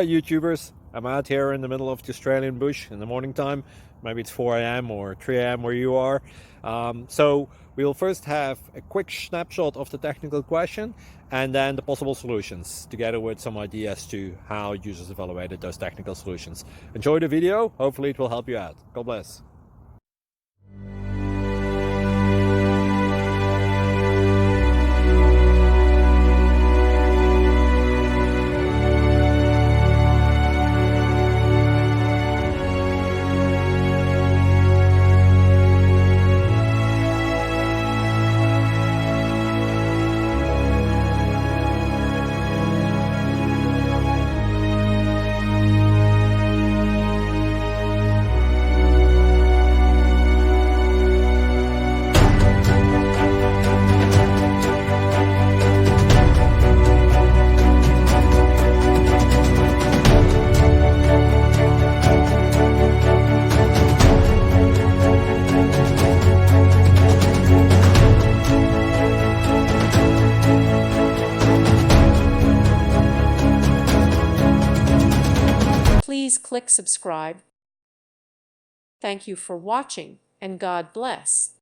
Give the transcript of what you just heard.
YouTubers. I'm out here in the middle of the Australian bush in the morning time. Maybe it's 4 a.m. or 3 a.m. where you are. So we'll first have a quick snapshot of the technical question and then the possible solutions, together with some ideas to how users evaluated those technical solutions. Enjoy the video. Hopefully it will help you out. God bless. Please click subscribe. Thank you for watching, and God bless.